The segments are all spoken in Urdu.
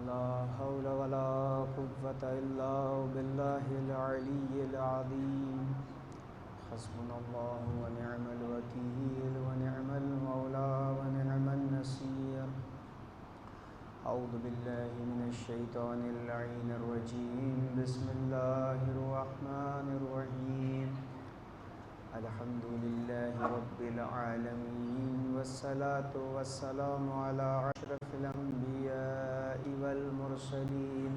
لا حول ولا قوة إلا بالله العلي العظيم حسبنا الله ونعم الوكيل ونعم المولى ونعم النصير أعوذ بالله من الشيطان اللعين الرجيم بسم الله الرحمن الرحيم الحمد لله رب العالمين والصلاة والسلام على أشرف الأنبياء والمرسلين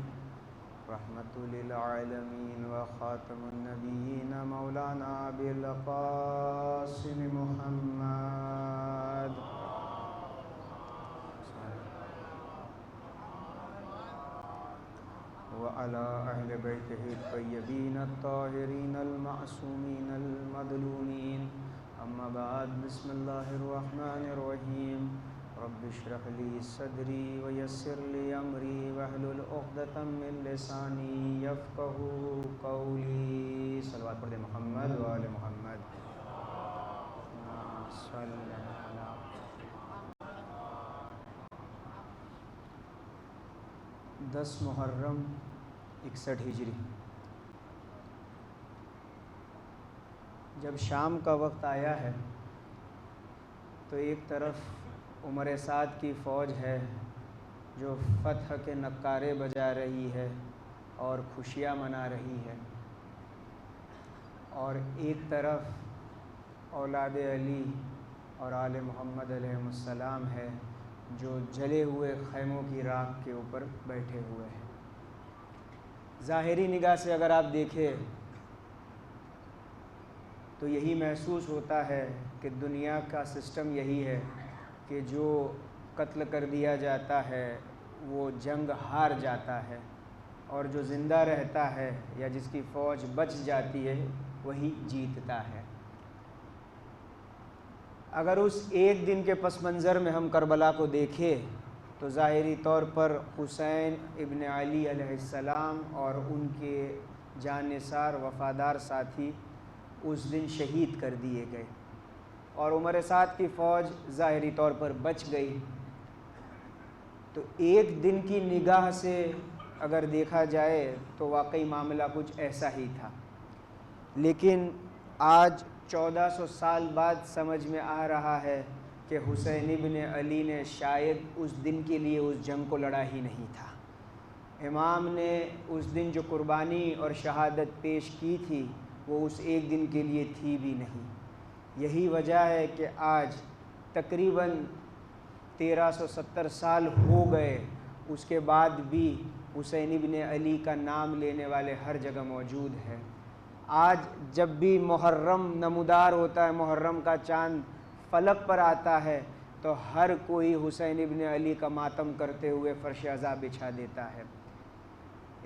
رحمة للعالمين وخاتم النبيين مولانا أبي القاسم محمد وعلى أهل بيته الطيبين الطاهرين المعصومين المظلومين أما بعد بسم الله الرحمن الرحيم رب اشرح لي صدري ويسر لي أمري واحلل عقدة من لساني يفقهوا قولي صلوات پڑھ دیں محمد وآل محمد صلی اللہ علیہ 10 محرم 61 ہجری جب شام کا وقت آیا ہے تو ایک طرف عمر سعد کی فوج ہے جو فتح کے نعرے بجا رہی ہے اور خوشیاں منا رہی ہے، اور ایک طرف اولاد علی اور آل محمد علیہ السلام ہے جو جلے ہوئے خیموں کی راکھ کے اوپر بیٹھے ہوئے ہیں۔ ظاہری نگاہ سے اگر آپ دیکھیں تو یہی محسوس ہوتا ہے کہ دنیا کا سسٹم یہی ہے کہ جو قتل کر دیا جاتا ہے وہ جنگ ہار جاتا ہے، اور جو زندہ رہتا ہے یا جس کی فوج بچ جاتی ہے وہی جیتتا ہے۔ اگر اس ایک دن کے پس منظر میں ہم کربلا کو دیکھیں تو ظاہری طور پر حسین ابن علی علیہ السلام اور ان کے جانثار وفادار ساتھی اس دن شہید کر دیے گئے، اور عمر سعد کی فوج ظاہری طور پر بچ گئی۔ تو ایک دن کی نگاہ سے اگر دیکھا جائے تو واقعی معاملہ کچھ ایسا ہی تھا، لیکن آج 1400 سال بعد سمجھ میں آ رہا ہے کہ حسین ابن علی نے شاید اس دن کے لیے اس جنگ کو لڑا ہی نہیں تھا۔ امام نے اس دن جو قربانی اور شہادت پیش کی تھی وہ اس ایک دن کے لیے تھی بھی نہیں۔ یہی وجہ ہے کہ آج تقریباً 1370 سال ہو گئے، اس کے بعد بھی حسین ابن علی کا نام لینے والے ہر جگہ موجود ہیں۔ آج جب بھی محرم نمودار ہوتا ہے، محرم کا چاند فلک پر آتا ہے، تو ہر کوئی حسین ابن علی کا ماتم کرتے ہوئے فرش عزا بچھا دیتا ہے۔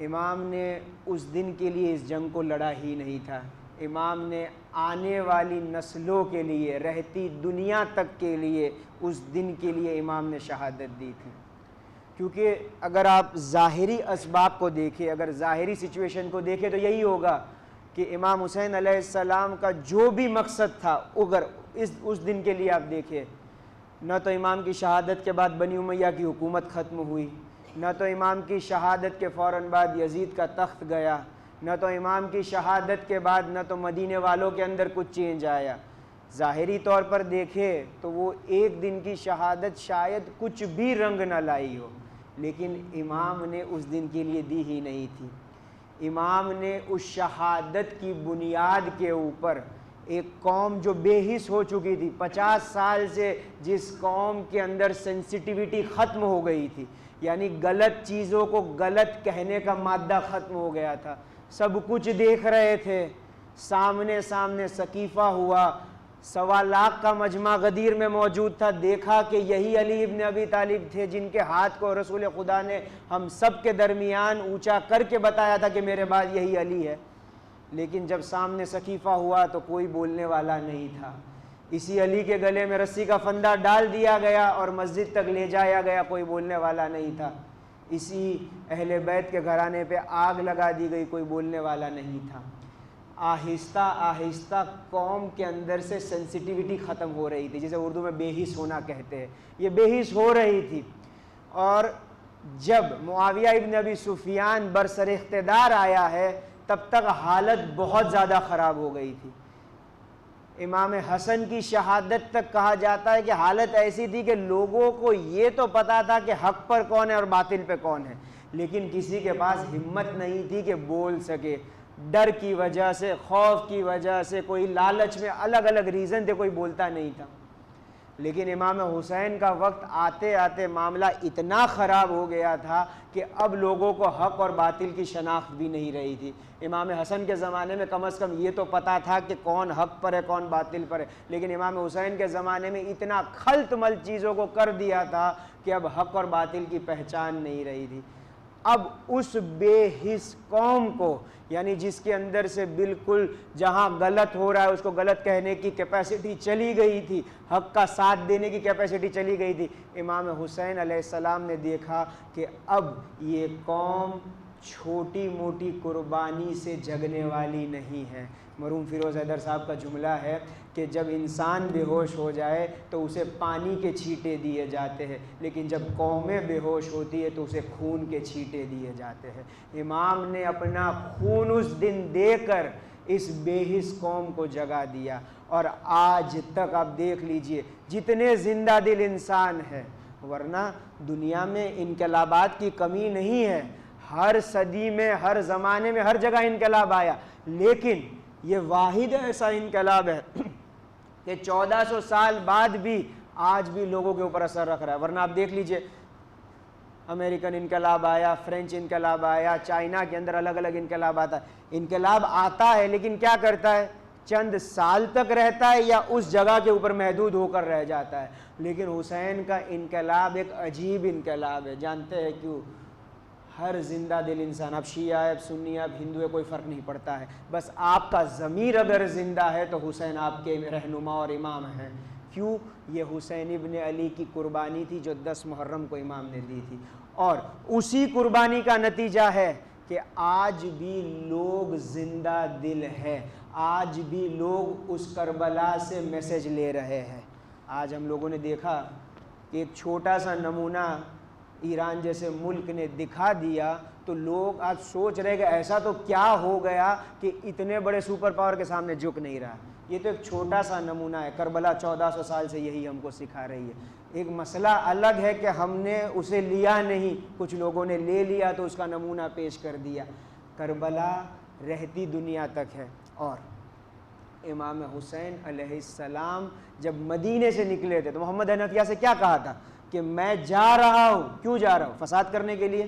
امام نے اس دن کے لیے اس جنگ کو لڑا ہی نہیں تھا، امام نے آنے والی نسلوں کے لیے، رہتی دنیا تک کے لیے اس دن کے لیے امام نے شہادت دی تھی۔ کیونکہ اگر آپ ظاہری اسباب کو دیکھیں، اگر ظاہری سچویشن کو دیکھیں تو یہی ہوگا کہ امام حسین علیہ السلام کا جو بھی مقصد تھا، اگر اس دن کے لیے آپ دیکھیں، نہ تو امام کی شہادت کے بعد بنی امیہ کی حکومت ختم ہوئی، نہ تو امام کی شہادت کے فوراً بعد یزید کا تخت گیا، نہ تو امام کی شہادت کے بعد نہ تو مدینے والوں کے اندر کچھ چینج آیا۔ ظاہری طور پر دیکھیں تو وہ ایک دن کی شہادت شاید کچھ بھی رنگ نہ لائی ہو، لیکن امام نے اس دن کے لیے دی ہی نہیں تھی۔ امام نے اس شہادت کی بنیاد کے اوپر ایک قوم جو بے حس ہو چکی تھی، 50 سال سے جس قوم کے اندر سینسٹیویٹی ختم ہو گئی تھی، یعنی غلط چیزوں کو غلط کہنے کا مادہ ختم ہو گیا تھا، سب کچھ دیکھ رہے تھے، سامنے سقیفہ ہوا، 1.25 لاکھ کا مجمع غدیر میں موجود تھا، دیکھا کہ یہی علی ابن ابی طالب تھے جن کے ہاتھ کو رسول خدا نے ہم سب کے درمیان اونچا کر کے بتایا تھا کہ میرے بعد یہی علی ہے، لیکن جب سامنے سقیفہ ہوا تو کوئی بولنے والا نہیں تھا۔ اسی علی کے گلے میں رسی کا پھندا ڈال دیا گیا اور مسجد تک لے جایا گیا، کوئی بولنے والا نہیں تھا۔ اسی اہل بیت کے گھرانے پہ آگ لگا دی گئی، کوئی بولنے والا نہیں تھا۔ آہستہ آہستہ قوم کے اندر سے سینسٹیویٹی ختم ہو رہی تھی، جسے اردو میں بے حس ہونا کہتے ہیں، یہ بے حس ہو رہی تھی، اور جب معاویہ ابن ابی سفیان برسر اقتدار آیا ہے تب تک حالت بہت زیادہ خراب ہو گئی تھی. امام حسن کی شہادت تک کہا جاتا ہے کہ حالت ایسی تھی کہ لوگوں کو یہ تو پتا تھا کہ حق پر کون ہے اور باطل پہ کون ہے، لیکن کسی کے پاس ہمت نہیں تھی کہ بول سکے. ڈر کی وجہ سے، خوف کی وجہ سے، کوئی لالچ میں، الگ الگ ریزن تھے، کوئی بولتا نہیں تھا. لیکن امام حسین کا وقت آتے آتے معاملہ اتنا خراب ہو گیا تھا کہ اب لوگوں کو حق اور باطل کی شناخت بھی نہیں رہی تھی. امام حسن کے زمانے میں کم از کم یہ تو پتہ تھا کہ کون حق پر ہے کون باطل پر ہے، لیکن امام حسین کے زمانے میں اتنا خلط مل چیزوں کو کر دیا تھا کہ اب حق اور باطل کی پہچان نہیں رہی تھی. اب اس بے حس قوم کو، یعنی جس کے اندر سے بالکل جہاں غلط ہو رہا ہے اس کو غلط کہنے کی کیپیسٹی چلی گئی تھی، حق کا ساتھ دینے کی کیپیسٹی چلی گئی تھی، امام حسین علیہ السلام نے دیکھا کہ اب یہ قوم چھوٹی موٹی قربانی سے جگنے والی نہیں ہے. مرحوم فیروز حیدر صاحب کا جملہ ہے کہ جب انسان بے ہوش ہو جائے تو اسے پانی کے چھینٹے دیے جاتے ہیں، لیکن جب قومیں بے ہوش ہوتی ہے تو اسے خون کے چھینٹے دیے جاتے ہیں. امام نے اپنا خون اس دن دے کر اس بے حس قوم کو جگا دیا، اور آج تک آپ دیکھ لیجئے جتنے زندہ دل انسان ہیں، ورنہ دنیا میں انقلابات کی کمی نہیں ہے، ہر صدی میں، ہر زمانے میں، ہر جگہ انقلاب آیا، لیکن یہ واحد ایسا انقلاب ہے کہ 1400 سال بعد بھی آج بھی لوگوں کے اوپر اثر رکھ رہا ہے. ورنہ آپ دیکھ لیجئے امریکن انقلاب آیا، فرینچ انقلاب آیا، چائنا کے اندر الگ الگ انقلاب آتا ہے. انقلاب آتا ہے لیکن کیا کرتا ہے؟ چند سال تک رہتا ہے یا اس جگہ کے اوپر محدود ہو کر رہ جاتا ہے. لیکن حسین کا انقلاب ایک عجیب انقلاب ہے. جانتے ہیں کیوں؟ ہر زندہ دل انسان، اب شیعہ ہے، اب سنی ہے، اب ہندو ہے، کوئی فرق نہیں پڑتا ہے، بس آپ کا ضمیر اگر زندہ ہے تو حسین آپ کے رہنما اور امام ہیں. کیوں؟ یہ حسین ابن علی کی قربانی تھی جو 10 محرم کو امام نے دی تھی، اور اسی قربانی کا نتیجہ ہے کہ آج بھی لوگ زندہ دل ہے، آج بھی لوگ اس کربلا سے میسج لے رہے ہیں. آج ہم لوگوں نے دیکھا کہ ایک چھوٹا سا نمونہ ایران جیسے ملک نے دکھا دیا تو لوگ آج سوچ رہے کہ ایسا تو کیا ہو گیا کہ اتنے بڑے سپر پاور کے سامنے جھک نہیں رہا. یہ تو ایک چھوٹا سا نمونہ ہے. کربلا 1400 سال سے یہی ہم کو سکھا رہی ہے. ایک مسئلہ الگ ہے کہ ہم نے اسے لیا نہیں، کچھ لوگوں نے لے لیا تو اس کا نمونہ پیش کر دیا. کربلا رہتی دنیا تک ہے. اور امام حسین علیہ السلام جب مدینے سے نکلے تھے تو محمد حنفیہ سے کیا کہا تھا کہ میں جا رہا ہوں. کیوں جا رہا ہوں؟ فساد کرنے کے لیے.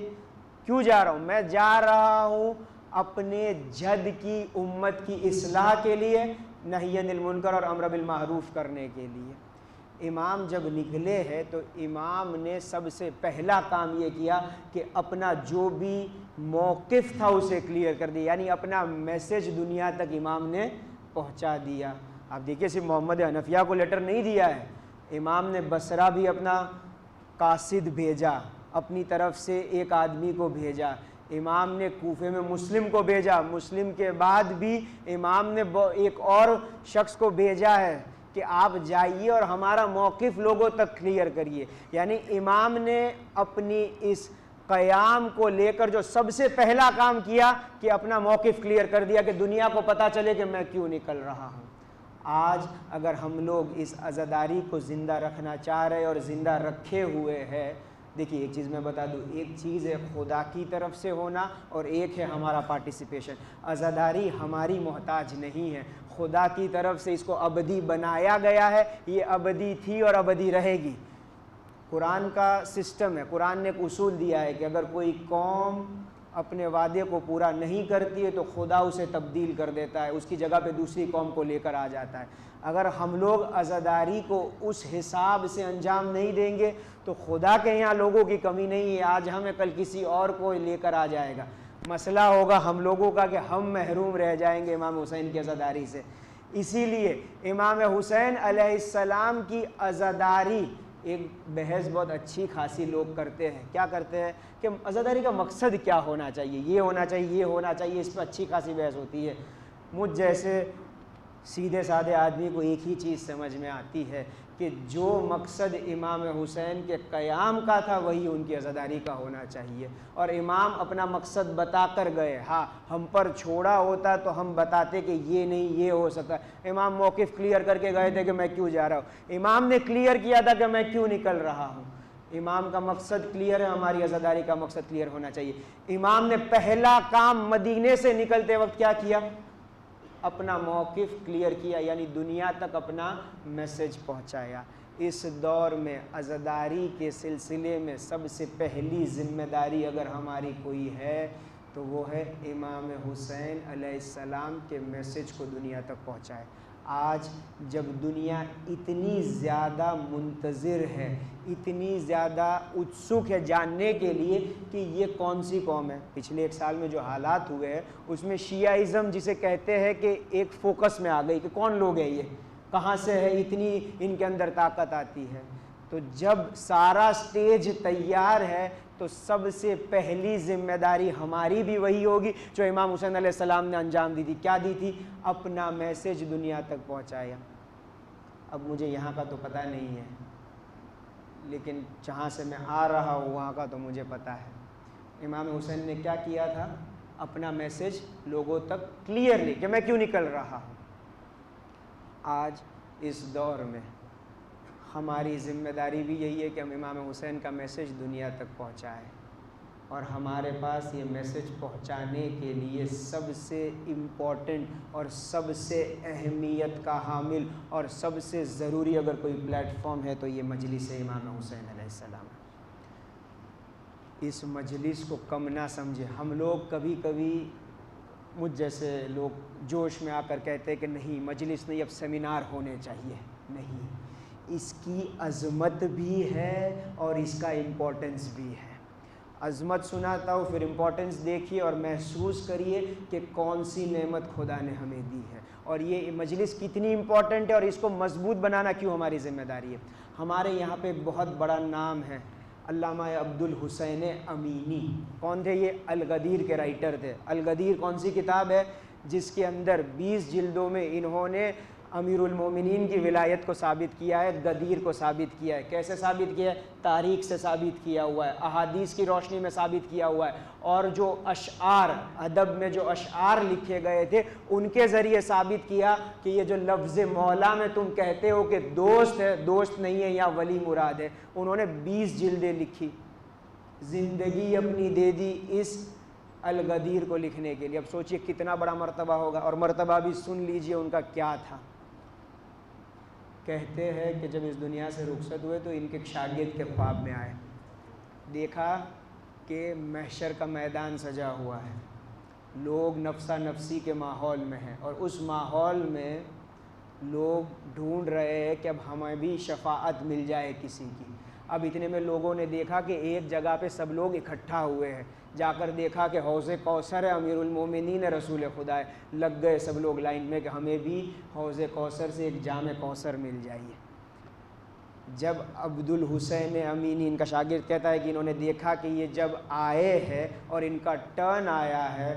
کیوں جا رہا ہوں؟ میں جا رہا ہوں اپنے جد کی امت کی اصلاح کے لیے، نہی عن المنکر اور امر بالمعروف کرنے کے لیے. امام جب نکلے ہیں تو امام نے سب سے پہلا کام یہ کیا کہ اپنا جو بھی موقف تھا اسے کلیئر کر دیا، یعنی اپنا میسج دنیا تک امام نے پہنچا دیا. آپ دیکھیے صرف محمد حنفیہ کو لیٹر نہیں دیا ہے، امام نے بصرہ بھی اپنا قاصد بھیجا، اپنی طرف سے ایک آدمی کو بھیجا. امام نے کوفے میں مسلم کو بھیجا. مسلم کے بعد بھی امام نے ایک اور شخص کو بھیجا ہے کہ آپ جائیے اور ہمارا موقف لوگوں تک کلیئر کریے. یعنی امام نے اپنی اس قیام کو لے کر جو سب سے پہلا کام کیا کہ اپنا موقف کلیئر کر دیا کہ دنیا کو پتہ چلے کہ میں کیوں نکل رہا ہوں. آج اگر ہم لوگ اس عزاداری کو زندہ رکھنا چاہ رہے اور زندہ رکھے ہوئے ہیں، دیکھیے ایک چیز میں بتا دوں، ایک چیز ہے خدا کی طرف سے ہونا اور ایک ہے ہمارا پارٹیسپیشن. عزاداری ہماری محتاج نہیں ہے، خدا کی طرف سے اس کو ابدی بنایا گیا ہے، یہ ابدی تھی اور ابدی رہے گی. قرآن کا سسٹم ہے، قرآن نے ایک اصول دیا ہے کہ اگر کوئی قوم اپنے وعدے کو پورا نہیں کرتی ہے تو خدا اسے تبدیل کر دیتا ہے، اس کی جگہ پہ دوسری قوم کو لے کر آ جاتا ہے. اگر ہم لوگ عزاداری کو اس حساب سے انجام نہیں دیں گے تو خدا کے یہاں لوگوں کی کمی نہیں ہے، آج ہمیں کل کسی اور کو لے کر آ جائے گا. مسئلہ ہوگا ہم لوگوں کا کہ ہم محروم رہ جائیں گے امام حسین کی عزاداری سے. اسی لیے امام حسین علیہ السلام کی عزاداری ایک بحث بہت اچھی خاصی لوگ کرتے ہیں. کیا کرتے ہیں کہ عزاداری کا مقصد کیا ہونا چاہیے، یہ ہونا چاہیے، یہ ہونا چاہیے، اس پہ اچھی خاصی بحث ہوتی ہے. مجھ جیسے سیدھے سادھے آدمی کو ایک ہی چیز سمجھ میں آتی ہے کہ جو مقصد امام حسین کے قیام کا تھا وہی ان کی عزاداری کا ہونا چاہیے، اور امام اپنا مقصد بتا کر گئے۔ ہاں ہم پر چھوڑا ہوتا تو ہم بتاتے کہ یہ نہیں، یہ ہو سکتا۔ امام موقف کلیئر کر کے گئے تھے کہ میں کیوں جا رہا ہوں، امام نے کلیئر کیا تھا کہ میں کیوں نکل رہا ہوں۔ امام کا مقصد کلیئر ہے، ہماری عزاداری کا مقصد کلیئر ہونا چاہیے۔ امام نے پہلا کام مدینے سے نکلتے وقت کیا کیا؟ اپنا موقف کلیئر کیا، یعنی دنیا تک اپنا میسج پہنچایا۔ اس دور میں عزاداری کے سلسلے میں سب سے پہلی ذمہ داری اگر ہماری کوئی ہے تو وہ ہے امام حسین علیہ السلام کے میسج کو دنیا تک پہنچائے۔ آج جب دنیا اتنی زیادہ منتظر ہے، اتنی زیادہ اتسک ہے جاننے کے لیے کہ یہ کون سی قوم ہے، پچھلے ایک سال میں جو حالات ہوئے ہیں اس میں شیعہ جسے کہتے ہیں کہ ایک فوکس میں آ گئی کہ کون لوگ ہیں، یہ کہاں سے ہے، اتنی ان کے اندر طاقت آتی ہے۔ تو جب سارا سٹیج تیار ہے تو سب سے پہلی ذمہ داری ہماری بھی وہی ہوگی جو امام حسین علیہ السلام نے انجام دی تھی۔ کیا دی تھی؟ اپنا میسج دنیا تک پہنچایا۔ اب مجھے یہاں کا تو پتہ نہیں ہے، لیکن جہاں سے میں آ رہا ہوں وہاں کا تو مجھے پتہ ہے۔ امام حسین نے کیا کیا تھا؟ اپنا میسج لوگوں تک کلیئرلی کہ میں کیوں نکل رہا ہوں۔ آج اس دور میں ہماری ذمہ داری بھی یہی ہے کہ ہم امام حسین کا میسج دنیا تک پہنچائیں، اور ہمارے پاس یہ میسج پہنچانے کے لیے سب سے امپورٹنٹ اور سب سے اہمیت کا حامل اور سب سے ضروری اگر کوئی پلیٹ فارم ہے تو یہ مجلس امام حسین علیہ السلام ہے۔ اس مجلس کو کم نہ سمجھے۔ ہم لوگ کبھی کبھی مجھ جیسے لوگ جوش میں آ کر کہتے ہیں کہ نہیں مجلس نہیں، اب سیمینار ہونے چاہیے۔ نہیں، اس کی عظمت بھی ہے اور اس کا امپورٹنس بھی ہے۔ عظمت سناتا ہوں، پھر امپورٹنس دیکھیے اور محسوس کریے کہ کون سی نعمت خدا نے ہمیں دی ہے، اور یہ مجلس کتنی امپورٹنٹ ہے اور اس کو مضبوط بنانا کیوں ہماری ذمہ داری ہے۔ ہمارے یہاں پہ ایک بہت بڑا نام ہے، علامہ عبد الحسین امینی۔ کون تھے یہ؟ الغدیر کے رائٹر تھے۔ الغدیر کون سی کتاب ہے؟ جس کے اندر 20 جلدوں میں انہوں نے امیر المومنین کی ولایت کو ثابت کیا ہے، غدیر کو ثابت کیا ہے۔ کیسے ثابت کیا ہے؟ تاریخ سے ثابت کیا ہوا ہے، احادیث کی روشنی میں ثابت کیا ہوا ہے، اور جو اشعار ادب میں جو اشعار لکھے گئے تھے ان کے ذریعے ثابت کیا کہ یہ جو لفظ مولا میں تم کہتے ہو کہ دوست ہے، دوست نہیں ہے، یا ولی مراد ہے۔ انہوں نے 20 جلدیں لکھی، زندگی اپنی دے دی اس الغدیر کو لکھنے کے لیے۔ اب سوچئے کتنا بڑا مرتبہ ہوگا، اور مرتبہ بھی سن لیجئے ان کا کیا تھا۔ کہتے ہیں کہ جب اس دنیا سے رخصت ہوئے تو ان کے شاگرد کے خواب میں آئے، دیکھا کہ محشر کا میدان سجا ہوا ہے، لوگ نفسا نفسی کے ماحول میں ہیں، اور اس ماحول میں لوگ ڈھونڈ رہے ہیں کہ اب ہمیں بھی شفاعت مل جائے کسی کی۔ اب اتنے میں لوگوں نے دیکھا کہ ایک جگہ پہ سب لوگ اکٹھا ہوئے ہیں، جا کر دیکھا کہ حوض کوثر ہے، امیر المومنین ہے، رسول خدا ہے۔ لگ گئے سب لوگ لائن میں کہ ہمیں بھی حوض کوثر سے ایک جام کوثر مل جائیے۔ جب عبد الحسین امینی ان کا شاگرد کہتا ہے کہ انہوں نے دیکھا کہ یہ جب آئے ہیں اور ان کا ٹرن آیا ہے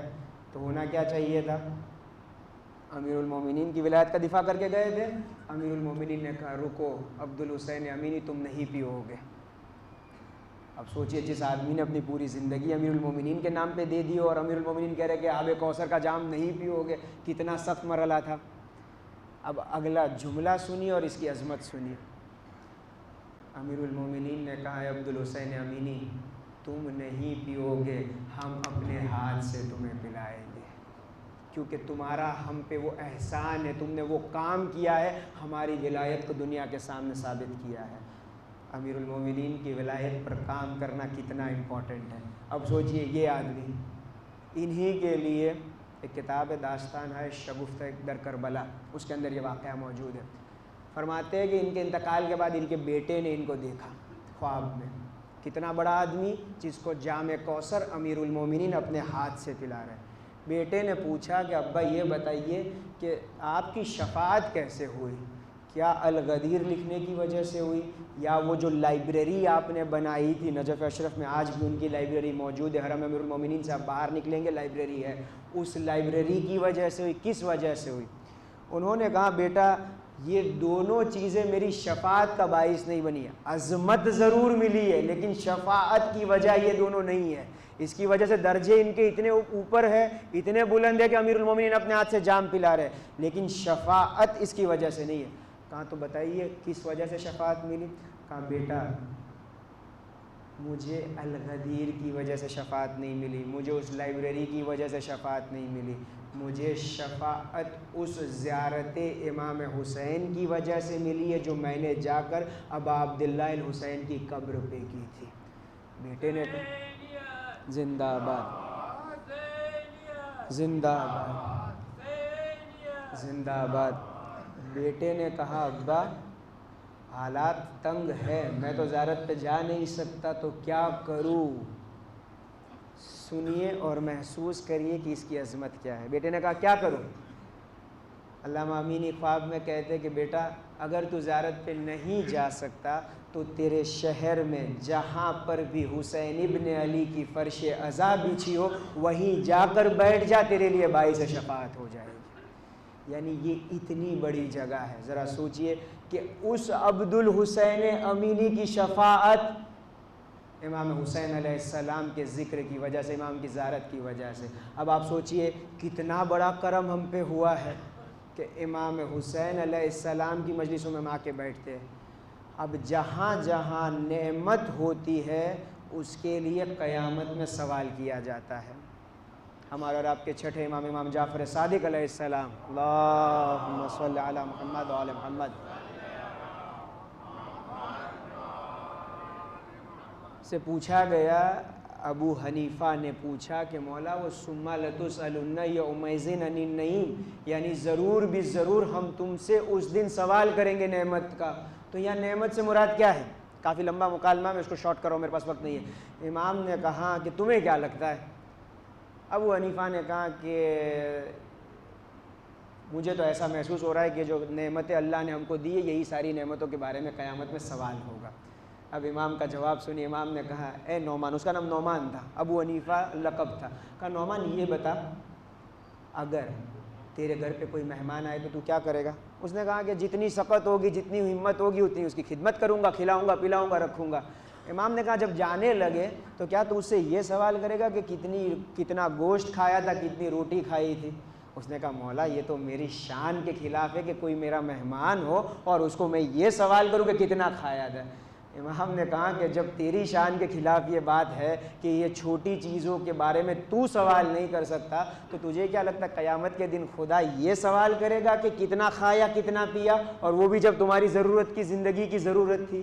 تو ہونا کیا چاہیے تھا؟ امیر المومنین کی ولایت کا دفاع کر کے گئے تھے۔ امیر المومنین نے کہا رکو عبد الحسین امینی، تم نہیں پیو گے۔ اب سوچئے جس آدمی نے اپنی پوری زندگی امیر المومنین کے نام پہ دے دی اور امیر المومنین کہہ رہے کہ آب کوثر کا جام نہیں پیو گے، کتنا سخت مرحلہ تھا۔ اب اگلا جملہ سنیے اور اس کی عظمت سنیے۔ امیر المومنین نے کہا عبد الحسین امینی تم نہیں پیو گے، ہم اپنے ہاتھ سے تمہیں پلائیں گے، کیونکہ تمہارا ہم پہ وہ احسان ہے، تم نے وہ کام کیا ہے، ہماری ولایت کو دنیا کے سامنے ثابت کیا ہے۔ امیر المومنین کی ولایت پر کام کرنا کتنا امپورٹنٹ ہے۔ اب سوچئے یہ آدمی، انہی کے لیے ایک کتاب داستان ہے شگفتہ در کربلا، اس کے اندر یہ واقعہ موجود ہے۔ فرماتے ہیں کہ ان کے انتقال کے بعد ان کے بیٹے نے ان کو دیکھا خواب میں، کتنا بڑا آدمی جس کو جام کوثر امیر المومنین اپنے ہاتھ سے پلا رہے ہیں۔ بیٹے نے پوچھا کہ ابا یہ بتائیے کہ آپ کی شفاعت کیسے ہوئی؟ کیا الغدیر لکھنے کی وجہ سے ہوئی، یا وہ جو لائبریری آپ نے بنائی تھی نجف اشرف میں، آج بھی ان کی لائبریری موجود ہے، حرم امیر المومنین سے آپ باہر نکلیں گے لائبریری ہے، اس لائبریری کی وجہ سے ہوئی، کس وجہ سے ہوئی؟ انہوں نے کہا بیٹا یہ دونوں چیزیں میری شفاعت کا باعث نہیں بنی ہے، عظمت ضرور ملی ہے لیکن شفاعت کی وجہ یہ دونوں نہیں ہے، اس کی وجہ سے درجے ان کے اتنے اوپر ہے، اتنے بلند ہے کہ امیر المومنین اپنے ہاتھ سے جام پلا رہے، لیکن شفاعت اس کی وجہ سے نہیں ہے۔ کہا تو بتائیے کس وجہ سے شفاعت ملی؟ کہا بیٹا مجھے الغدیر کی وجہ سے شفاعت نہیں ملی، مجھے اس لائبریری کی وجہ سے شفاعت نہیں ملی، مجھے شفاعت اس زیارت امام حسین کی وجہ سے ملی ہے جو میں نے جا کر ابا عبداللہ الحسین کی قبر پہ کی تھی۔ بیٹے نے کہا زندہ آباد، زندہ آباد، زندہ آباد۔ بیٹے نے کہا ابا حالات تنگ ہے، میں تو زیارت پہ جا نہیں سکتا، تو کیا کروں؟ سنیے اور محسوس کریے کہ اس کی عظمت کیا ہے۔ بیٹے نے کہا کیا کروں؟ علامہ امینی خواب میں کہتے کہ بیٹا اگر تو زیارت پہ نہیں جا سکتا تو تیرے شہر میں جہاں پر بھی حسین ابن علی کی فرش عزا بچھی ہو وہیں جا کر بیٹھ جا، تیرے لیے باعث شفاعت ہو جائے گی۔ یعنی یہ اتنی بڑی جگہ ہے، ذرا سوچئے کہ اس عبد الحسین امینی کی شفاعت امام حسین علیہ السلام کے ذکر کی وجہ سے، امام کی زیارت کی وجہ سے۔ اب آپ سوچئے کتنا بڑا کرم ہم پہ ہوا ہے کہ امام حسین علیہ السلام کی مجلسوں میں ہم آ کے بیٹھتے ہیں۔ اب جہاں جہاں نعمت ہوتی ہے اس کے لیے قیامت میں سوال کیا جاتا ہے۔ ہمارے اور آپ کے چھٹے امام، امام جعفر صادق علیہ السلام، اللہم صلی علی محمد و آل محمد، سے پوچھا گیا، ابو حنیفہ نے پوچھا کہ مولا وہ ثم لتسألن یومئذ عن النعیم، یعنی ضرور بھی ضرور ہم تم سے اس دن سوال کریں گے نعمت کا، تو یہاں نعمت سے مراد کیا ہے؟ کافی لمبا مکالمہ، میں اس کو شارٹ کرو، میرے پاس وقت نہیں ہے۔ امام نے کہا کہ تمہیں کیا لگتا ہے؟ ابو حنیفہ نے کہا کہ مجھے تو ایسا محسوس ہو رہا ہے کہ جو نعمتیں اللہ نے ہم کو دی ہے یہی ساری نعمتوں کے بارے میں قیامت میں سوال ہوگا۔ اب امام کا جواب سنی، امام نے کہا اے نعمان، اس کا نام نعمان تھا، ابو حنیفہ لقب تھا، کہا نعمان یہ بتا اگر تیرے گھر پہ کوئی مہمان آئے تو کیا کرے گا؟ اس نے کہا کہ جتنی سخت ہوگی، جتنی ہمت ہوگی اتنی اس کی خدمت کروں گا، کھلاؤں گا، پلاؤں گا، رکھوں گا۔ امام نے کہا جب جانے لگے تو کیا تو اس سے یہ سوال کرے گا کہ کتنا گوشت کھایا تھا، کتنی روٹی کھائی تھی؟ اس نے کہا مولا یہ تو میری شان کے خلاف ہے کہ کوئی میرا مہمان ہو اور اس کو میں یہ سوال کروں کہ کتنا کھایا تھا۔ امام نے کہا کہ جب تیری شان کے خلاف یہ بات ہے کہ یہ چھوٹی چیزوں کے بارے میں تو سوال نہیں کر سکتا، تو تجھے کیا لگتا ہے قیامت کے دن خدا یہ سوال کرے گا کہ کتنا کھایا، کتنا پیا، اور وہ بھی جب تمہاری ضرورت کی، زندگی کی ضرورت تھی؟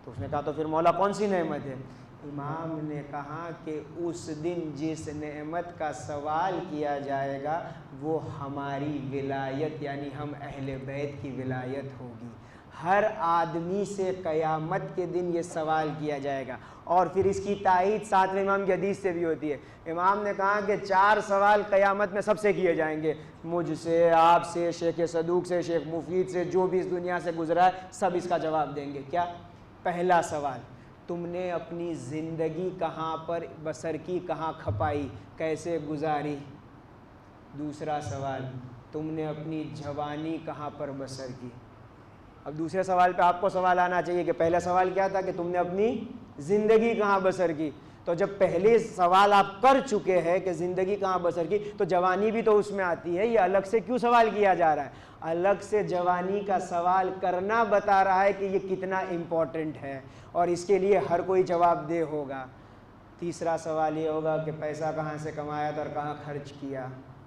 تو اس نے کہا تو پھر مولا کون سی نعمت ہے؟ امام نے کہا کہ اس دن جس نعمت کا سوال کیا جائے گا وہ ہماری ولایت، یعنی ہم اہل بیت کی ولایت ہوگی۔ ہر آدمی سے قیامت کے دن یہ سوال کیا جائے گا، اور پھر اس کی تائید ساتویں امام کی حدیث سے بھی ہوتی ہے۔ امام نے کہا کہ 4 سوال قیامت میں سب سے کیے جائیں گے، مجھ سے، آپ سے، شیخ صدوق سے، شیخ مفید سے، جو بھی اس دنیا سے گزرا ہے سب اس کا جواب دیں گے۔ کیا؟ پہلا سوال، تم نے اپنی زندگی کہاں پر بسر کی، کہاں کھپائی، کیسے گزاری؟ دوسرا سوال، تم نے اپنی جوانی کہاں پر بسر کی؟ اب دوسرے سوال پہ آپ کو سوال آنا چاہیے کہ پہلا سوال کیا تھا کہ تم نے اپنی زندگی کہاں بسر کی، تو جب پہلے سوال آپ کر چکے ہیں کہ زندگی کہاں بسر کی تو جوانی بھی تو اس میں آتی ہے، یہ الگ سے کیوں سوال کیا جا رہا ہے؟ الگ سے جوانی کا سوال کرنا بتا رہا ہے کہ یہ کتنا امپورٹنٹ ہے اور اس کے لیے ہر کوئی جواب دہ ہوگا۔ تیسرا سوال یہ ہوگا کہ پیسہ کہاں سے کمایا تھا اور کہاں خرچ کیا،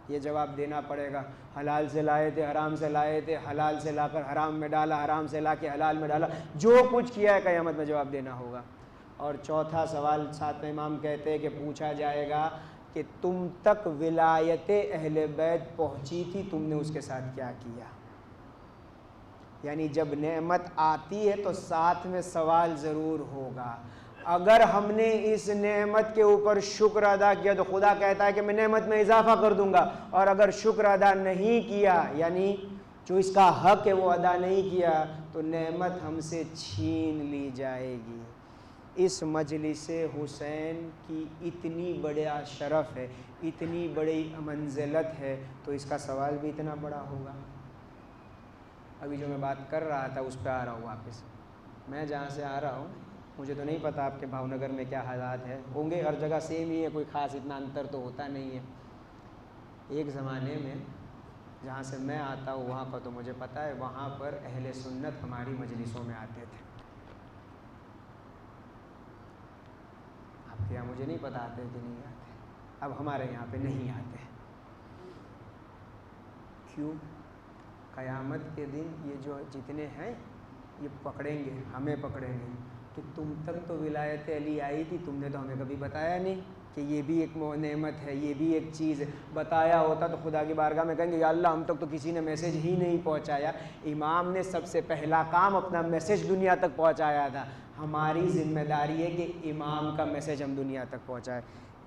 یہ جواب دینا پڑے گا۔ حلال سے لائے تھے، حرام سے لائے تھے، حلال سے لا کر حرام میں ڈالا، حرام سے لا کے حلال میں ڈالا، جو کچھ کیا ہے قیامت میں جواب دینا ہوگا۔ اور چوتھا سوال ساتویں امام کہتے ہیں کہ پوچھا جائے گا کہ تم تک ولایت اہل بیت پہنچی تھی، تم نے اس کے ساتھ کیا کیا؟ یعنی جب نعمت آتی ہے تو ساتھ میں سوال ضرور ہوگا۔ اگر ہم نے اس نعمت کے اوپر شکر ادا کیا تو خدا کہتا ہے کہ میں نعمت میں اضافہ کر دوں گا، اور اگر شکر ادا نہیں کیا، یعنی جو اس کا حق ہے وہ ادا نہیں کیا، تو نعمت ہم سے چھین لی جائے گی۔ اس مجلس حسین کی اتنی بڑا شرف ہے، اتنی بڑی منزلت ہے، تو اس کا سوال بھی اتنا بڑا ہوگا۔ ابھی جو میں بات کر رہا تھا اس پہ آ رہا ہوں واپس. میں جہاں سے آ رہا ہوں مجھے تو نہیں پتہ آپ کے بھاؤ نگر میں کیا حالات ہے، ہوں گے ہر جگہ سیم ہی ہے، کوئی خاص اتنا انتر تو ہوتا نہیں ہے. ایک زمانے میں جہاں سے میں آتا ہوں وہاں کا تو مجھے پتہ ہے، وہاں پر اہل سنت ہماری مجلسوں میں آتے تھے. آپ کے یہاں مجھے نہیں پتہ آتے کہ نہیں آتے. اب ہمارے یہاں پہ نہیں آتے. کیوں؟ قیامت کے دن یہ جو جتنے ہیں یہ پکڑیں گے، ہمیں پکڑیں گے کہ تم تک تو ولایت علی آئی تھی، تم نے تو ہمیں کبھی بتایا نہیں کہ یہ بھی ایک نعمت ہے، یہ بھی ایک چیز ہے. بتایا ہوتا تو خدا کی بارگاہ میں کہیں گے یا اللہ ہم تک تو کسی نے میسیج ہی نہیں پہنچایا. امام نے سب سے پہلا کام اپنا میسیج دنیا تک پہنچایا تھا. ہماری ذمہ داری ہے کہ امام کا میسیج ہم دنیا تک پہنچائیں.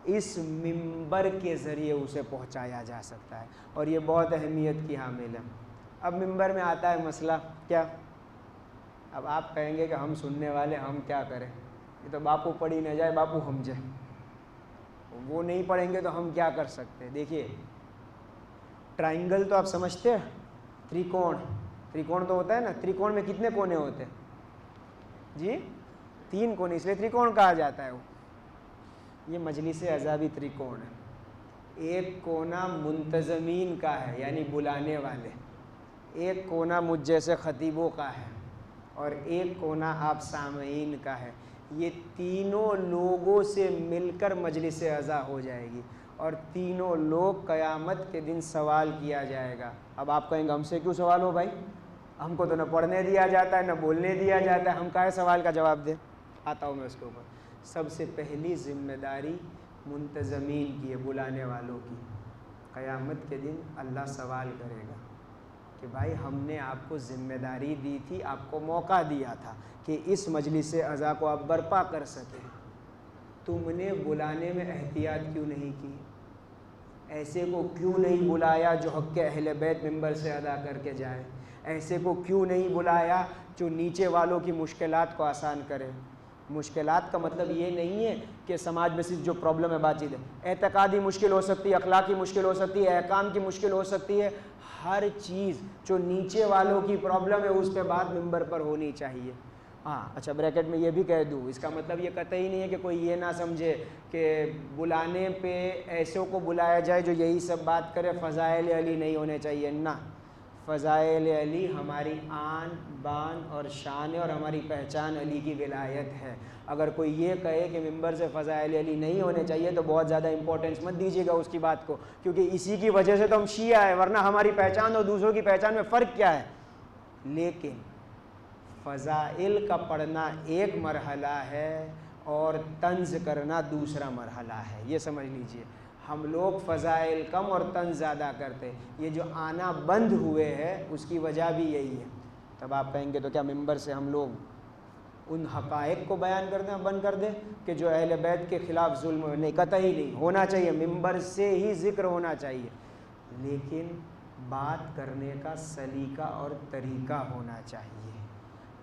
اس منبر کے ذریعے اسے پہنچایا جا سکتا ہے اور یہ بہت اہمیت کی حامل ہے. اب منبر میں آتا ہے مسئلہ کیا؟ اب آپ کہیں گے کہ ہم سننے والے ہم کیا کریں، یہ تو باپو پڑھی نہ جائے باپو ہم جائے. وہ نہیں پڑھیں گے تو ہم کیا کر سکتے ہیں؟ دیکھیے ٹرائنگل تو آپ سمجھتے ہیں، تریکون تو ہوتا ہے نا. تریکون میں کتنے کونے ہوتے ہیں؟ جی 3 کونے، اس لیے تریکون کہا جاتا ہے. وہ یہ مجلس عزابی تریکون ہے. ایک کونا منتظمین کا ہے یعنی بلانے والے، ایک کونا مجھ جیسے خطیبوں کا ہے اور ایک کونا آپ سامعین کا ہے. یہ تینوں لوگوں سے مل کر مجلس عزا ہو جائے گی اور تینوں لوگ قیامت کے دن سوال کیا جائے گا. اب آپ کہیں گے ہم سے کیوں سوال ہو بھائی، ہم کو تو نہ پڑھنے دیا جاتا ہے نہ بولنے دیا جاتا ہے، ہم کائے سوال کا جواب دیں. آتا ہوں میں اس کے اوپر. سب سے پہلی ذمہ داری منتظمین کی ہے، بلانے والوں کی. قیامت کے دن اللہ سوال کرے گا کہ بھائی ہم نے آپ کو ذمہ داری دی تھی، آپ کو موقع دیا تھا کہ اس مجلس عزا کو آپ برپا کر سکیں، تم نے بلانے میں احتیاط کیوں نہیں کی؟ ایسے کو کیوں نہیں بلایا جو حق اہل بیت منبر سے ادا کر کے جائے؟ ایسے کو کیوں نہیں بلایا جو نیچے والوں کی مشکلات کو آسان کرے؟ مشکلات کا مطلب یہ نہیں ہے کہ سماج میں صرف جو پرابلم ہے بات چیت ہے، اعتقادی مشکل ہو سکتی ہے، اخلاقی مشکل ہو سکتی ہے، احکام کی مشکل ہو سکتی ہے. ہر چیز جو نیچے والوں کی پرابلم ہے اس پہ بات منبر پر ہونی چاہیے. ہاں اچھا بریکٹ میں یہ بھی کہہ دوں، اس کا مطلب یہ قطعی نہیں ہے کہ کوئی یہ نہ سمجھے کہ بلانے پہ ایسوں کو بلایا جائے جو یہی سب بات کرے، فضائل علی نہیں ہونے چاہیے. نہ، فضائل علی ہماری آن بان اور شان اور ہماری پہچان علی کی ولایت ہے. اگر کوئی یہ کہے کہ منبر سے فضائل علی نہیں ہونے چاہیے تو بہت زیادہ امپورٹنس مت دیجیے گا اس کی بات کو، کیونکہ اسی کی وجہ سے تو ہم شیعہ ہیں، ورنہ ہماری پہچان اور دوسروں کی پہچان میں فرق کیا ہے؟ لیکن فضائل کا پڑھنا ایک مرحلہ ہے اور طنز کرنا دوسرا مرحلہ ہے، یہ سمجھ لیجئے. ہم لوگ فضائل کم اور طنز زیادہ کرتے، یہ جو آنا بند ہوئے ہیں اس کی وجہ بھی یہی ہے. تب آپ کہیں گے تو کیا منبر سے ہم لوگ ان حقائق کو بیان کرنا بند کر دیں کہ جو اہل بیت کے خلاف ظلم ہے؟ نہیں، قطعی نہیں ہونا چاہیے، منبر سے ہی ذکر ہونا چاہیے، لیکن بات کرنے کا سلیقہ اور طریقہ ہونا چاہیے.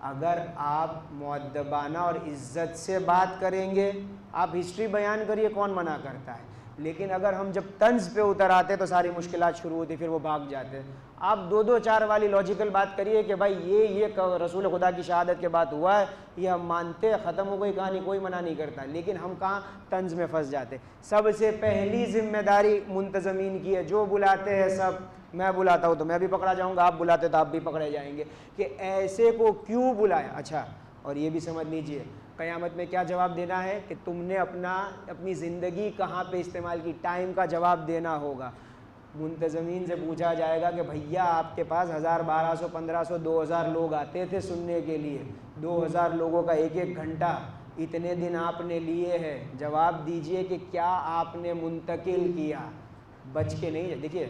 اگر آپ مؤدبانہ اور عزت سے بات کریں گے، آپ ہسٹری بیان کریے، کون منع کرتا ہے، لیکن اگر ہم جب طنز پہ اتر آتے تو ساری مشکلات شروع ہوتی، پھر وہ بھاگ جاتے. آپ 2-2-4 والی لاجیکل بات کریے کہ بھائی یہ رسول خدا کی شہادت کے بعد ہوا ہے، یہ ہم مانتے، ختم ہو گئی کہانی، کوئی منع نہیں کرتا، لیکن ہم کہاں طنز میں پھنس جاتے. سب سے پہلی ذمہ داری منتظمین کی ہے، جو بلاتے ہیں سب، میں بلاتا ہوں تو میں بھی پکڑا جاؤں گا، آپ بلاتے تو آپ بھی پکڑے جائیں گے کہ ایسے کو کیوں بلایا. اچھا اور یہ بھی سمجھ لیجئے قیامت میں کیا جواب دینا ہے کہ تم نے اپنی زندگی کہاں پہ استعمال کی، ٹائم کا جواب دینا ہوگا. منتظمین سے پوچھا جائے گا کہ بھیا آپ کے پاس 1000 1200 1500 2000 لوگ آتے تھے سننے کے لیے، 2000 لوگوں کا 1-1 گھنٹہ اتنے دن آپ نے لیے ہیں، جواب دیجئے کہ کیا آپ نے منتقل کیا؟ بچ کے نہیں. دیکھیے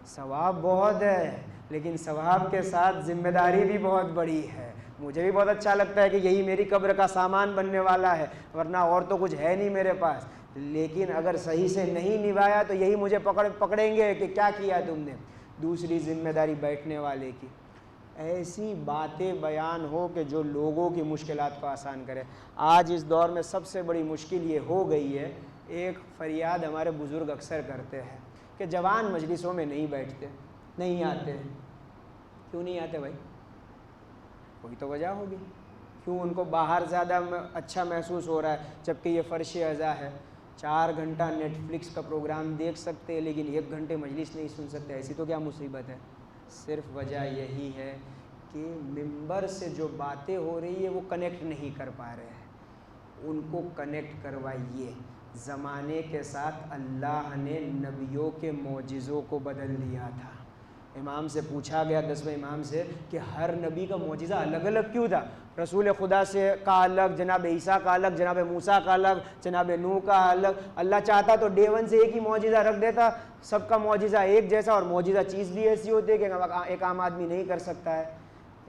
ثواب بہت ہے لیکن ثواب کے ساتھ ذمہ داری بھی بہت بڑی ہے. مجھے بھی بہت اچھا لگتا ہے کہ یہی میری قبر کا سامان بننے والا ہے، ورنہ اور تو کچھ ہے نہیں میرے پاس، لیکن اگر صحیح سے نہیں نبھایا تو یہی مجھے پکڑیں گے کہ کیا کیا تم نے. دوسری ذمہ داری بیٹھنے والے کی، ایسی باتیں بیان ہو کہ جو لوگوں کی مشکلات کو آسان کرے. آج اس دور میں سب سے بڑی مشکل یہ ہو گئی ہے، ایک فریاد ہمارے بزرگ اکثر کرتے ہیں کہ جوان مجلسوں میں نہیں بیٹھتے، نہیں آتے. کیوں نہیں آتے بھائی؟ کوئی تو وجہ ہوگی کیوں ان کو باہر زیادہ اچھا محسوس ہو رہا ہے جبکہ یہ فرش اعضاء ہے. 4 گھنٹہ نیٹ فلکس کا پروگرام دیکھ سکتے ہیں لیکن 1 گھنٹے مجلس نہیں سن سکتے. ایسی تو کیا مصیبت ہے؟ صرف وجہ یہی ہے کہ ممبر سے جو باتیں ہو رہی ہے وہ کنیکٹ نہیں کر پا رہے ہیں. ان کو کنیکٹ کروائیے. زمانے کے ساتھ اللہ نے نبیوں کے معجزوں کو بدل دیا تھا. امام سے پوچھا گیا 10ویں امام سے کہ ہر نبی کا معجزہ الگ الگ کیوں تھا؟ رسول خدا سے کا الگ، جناب عیسیٰ کا الگ، جناب موسیٰ کا الگ، جناب نوح کا الگ. اللہ چاہتا تو ڈے 1 سے ایک ہی معجزہ رکھ دیتا، سب کا معجزہ ایک جیسا، اور معجزہ چیز بھی ایسی ہوتی ہے کہ ایک عام آدمی نہیں کر سکتا ہے.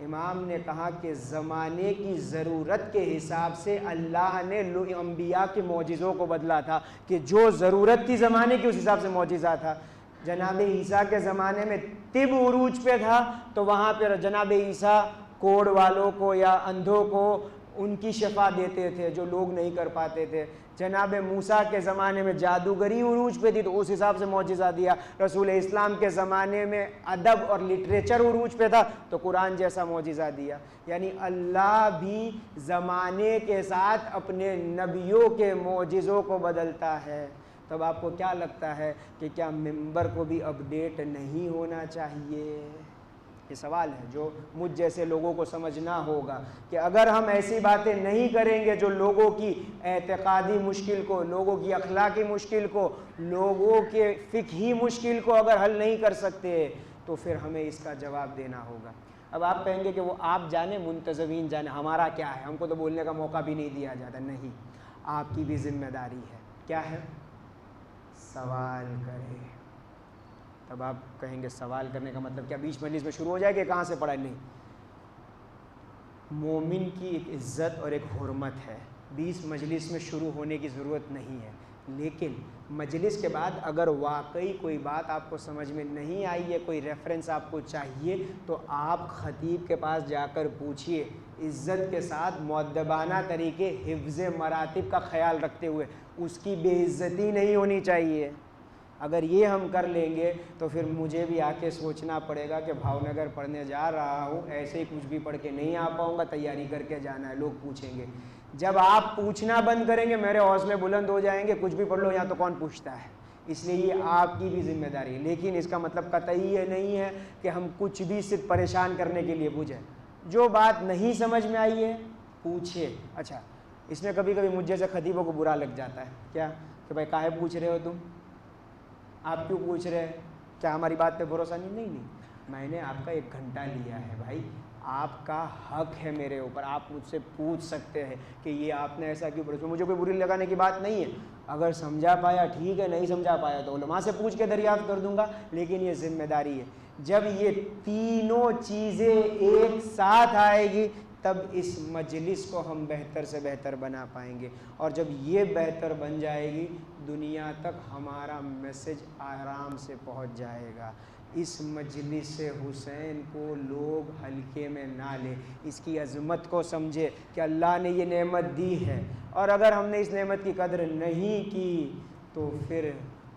امام نے کہا کہ زمانے کی ضرورت کے حساب سے اللہ نے انبیاء کے معجزوں کو بدلا تھا کہ جو ضرورت تھی زمانے کی اس حساب سے معجزہ تھا. جناب عیسیٰ کے زمانے میں طب عروج پہ تھا تو وہاں پہ جناب عیسیٰ کوڑ والوں کو یا اندھوں کو ان کی شفا دیتے تھے جو لوگ نہیں کر پاتے تھے. جناب موسیٰ کے زمانے میں جادوگری عروج پہ تھی تو اس حساب سے معجزہ دیا. رسول اسلام کے زمانے میں ادب اور لٹریچر عروج پہ تھا تو قرآن جیسا معجزہ دیا. یعنی اللہ بھی زمانے کے ساتھ اپنے نبیوں کے معجزوں کو بدلتا ہے. تب آپ کو کیا لگتا ہے کہ کیا ممبر کو بھی اپڈیٹ نہیں ہونا چاہیے؟ یہ سوال ہے جو مجھ جیسے لوگوں کو سمجھنا ہوگا کہ اگر ہم ایسی باتیں نہیں کریں گے جو لوگوں کی اعتقادی مشکل کو، لوگوں کی اخلاقی مشکل کو، لوگوں کے فقہی مشکل کو اگر حل نہیں کر سکتے تو پھر ہمیں اس کا جواب دینا ہوگا. اب آپ کہیں گے کہ وہ آپ جانیں، منتظمین جانیں، ہمارا کیا ہے؟ ہم کو تو بولنے کا موقع بھی نہیں دیا جاتا. نہیں، آپ کی بھی ذمہ داری ہے. کیا ہے؟ سوال کرے. تب آپ کہیں گے سوال کرنے کا مطلب کیا بیچ مجلس میں شروع ہو جائے کہ کہاں سے پڑھا؟ نہیں. مومن کی ایک عزت اور ایک حرمت ہے. بیچ مجلس میں شروع ہونے کی ضرورت نہیں ہے، لیکن مجلس کے بعد اگر واقعی کوئی بات آپ کو سمجھ میں نہیں آئی ہے، کوئی ریفرنس آپ کو چاہیے تو آپ خطیب کے پاس جا کر پوچھیے، عزت کے ساتھ مؤدبانہ طریقے، حفظ مراتب کا خیال رکھتے ہوئے. اس کی بے عزتی نہیں ہونی چاہیے. اگر یہ ہم کر لیں گے تو پھر مجھے بھی آ کے سوچنا پڑے گا کہ بھاؤ نگر پڑھنے جا رہا ہوں، ایسے ہی کچھ بھی پڑھ کے نہیں آ پاؤں گا، تیاری کر کے جانا ہے. لوگ پوچھیں گے. جب آپ پوچھنا بند کریں گے میرے حوصلے بلند ہو جائیں گے، کچھ بھی پڑھ لو یہاں تو کون پوچھتا ہے. اس لیے یہ آپ کی بھی ذمہ داری ہے. لیکن اس کا مطلب قطعی یہ نہیں ہے کہ ہم کچھ بھی صرف پریشان کرنے کے لیے پوچھیں. جو بات نہیں سمجھ میں آئی ہے پوچھے. اچھا، اس میں کبھی کبھی مجھ جیسے خطیبوں کو برا لگ جاتا ہے کیا کہ بھائی کاہے پوچھ رہے ہو تم؟ آپ کیوں پوچھ رہے ہیں؟ کیا ہماری بات پہ بھروسہ نہیں؟ نہیں، میں نے آپ کا 1 گھنٹہ لیا ہے بھائی، آپ کا حق ہے میرے اوپر. آپ مجھ سے پوچھ سکتے ہیں کہ یہ آپ نے ایسا کیوں پڑھا. مجھے کوئی بری لگانے کی بات نہیں ہے. اگر سمجھا پایا ٹھیک ہے، نہیں سمجھا پایا تو علماء سے پوچھ کے دریافت کر دوں گا. لیکن یہ ذمہ داری ہے. جب یہ تینوں چیزیں ایک ساتھ آئے گی تب اس مجلس کو ہم بہتر سے بہتر بنا پائیں گے. اور جب یہ بہتر بن جائے گی دنیا تک ہمارا میسج آرام سے پہنچ جائے گا. اس مجلس حسین کو لوگ ہلکے میں نہ لیں، اس کی عظمت کو سمجھے کہ اللہ نے یہ نعمت دی ہے. اور اگر ہم نے اس نعمت کی قدر نہیں کی تو پھر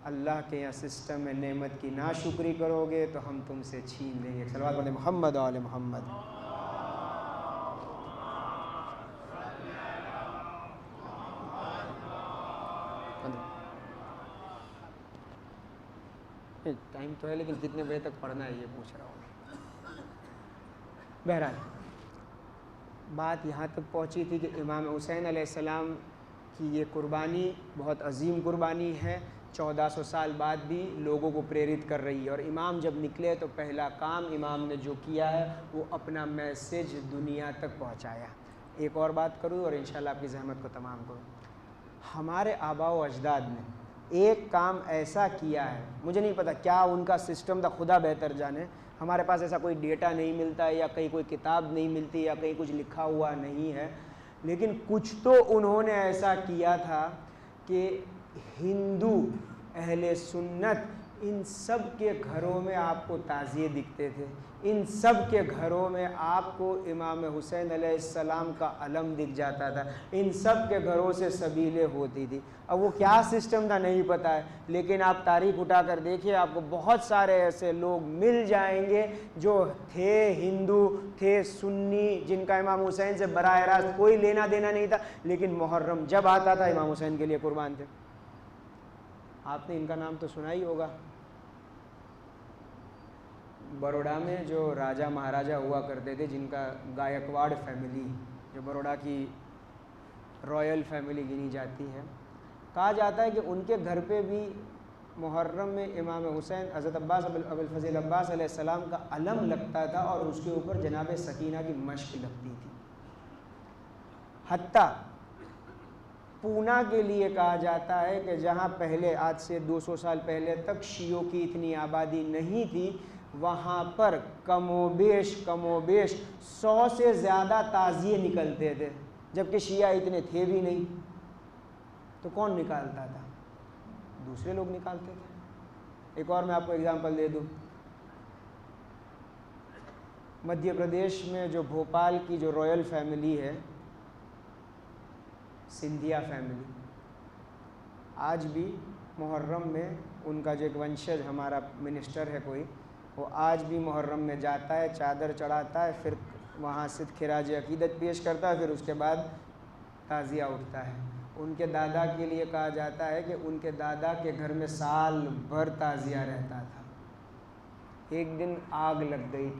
اللہ کے یہاں سسٹم میں نعمت کی ناشکری کرو گے تو ہم تم سے چھین لیں گے. صلوات علی محمد و آل محمد. ٹائم تو ہے لیکن کتنے بجے تک پڑھنا ہے یہ پوچھ رہا ہوں. بہرحال بات یہاں تک پہنچی تھی کہ امام حسین علیہ السلام کی یہ قربانی بہت عظیم قربانی ہے. 1400 سال بعد بھی لوگوں کو پریرت کر رہی ہے. اور امام جب نکلے تو پہلا کام امام نے جو کیا ہے وہ اپنا میسج دنیا تک پہنچایا. ایک اور بات کروں اور انشاءاللہ آپ کی زحمت کو تمام کروں. ہمارے آباء و اجداد نے ایک کام ایسا کیا ہے، مجھے نہیں پتا کیا ان کا سسٹم تھا، خدا بہتر جانے. ہمارے پاس ایسا کوئی ڈیٹا نہیں ملتا ہے یا کہیں کوئی کتاب نہیں ملتی یا کہیں کچھ لکھا ہوا نہیں ہے، لیکن کچھ تو انہوں نے ایسا کیا تھا کہ ہندو اہل سنت ان سب کے گھروں میں آپ کو تعزیے دکھتے تھے، ان سب کے گھروں میں آپ کو امام حسین علیہ السلام کا علم دکھ جاتا تھا، ان سب کے گھروں سے سبیلیں ہوتی تھی۔ اب وہ کیا سسٹم تھا نہیں پتہ ہے، لیکن آپ تاریخ اٹھا کر دیکھیے، آپ کو بہت سارے ایسے لوگ مل جائیں گے جو تھے ہندو، تھے سنی، جن کا امام حسین سے براہ راست کوئی لینا دینا نہیں تھا، لیکن محرم جب آتا تھا امام حسین کے لیے قربان تھے۔ آپ نے ان کا نام تو سنا ہی ہوگا۔ بروڈا میں جو راجہ مہاراجہ ہوا کرتے تھے، جن کا گائیکواڑ فیملی، جو بروڈا کی رائل فیملی گنی جاتی ہے، کہا جاتا ہے کہ ان کے گھر پہ بھی محرم میں امام حسین حضرت عباس ابوالفضل عباس علیہ السلام کا علم لگتا تھا اور اس کے اوپر جناب سکینہ کی مشق لگتی تھی۔ حتیٰ پونا کے لیے کہا جاتا ہے کہ جہاں پہلے آج سے 200 سال پہلے تک شیعوں کی اتنی آبادی نہیں تھی، وہاں پر کم و بیش 100 سے زیادہ تعزیے نکلتے تھے، جبکہ شیعہ اتنے تھے بھی نہیں۔ تو کون نکالتا تھا؟ دوسرے لوگ نکالتے تھے۔ ایک اور میں آپ کو اگزامپل دے دوں، مدھیہ پردیش میں جو بھوپال کی جو رائل فیملی ہے، سندھیا فیملی، آج بھی محرم میں ان کا جو ایک ونشج ہمارا منسٹر ہے کوئی، وہ آج بھی محرم میں جاتا ہے، چادر چڑھاتا ہے، پھر وہاں سے خراج عقیدت پیش کرتا ہے، پھر اس کے بعد تعزیہ اٹھتا ہے۔ ان کے دادا کے لیے کہا جاتا ہے کہ ان کے دادا کے گھر میں سال بھر تعزیہ رہتا تھا۔ ایک دن آگ لگ گئی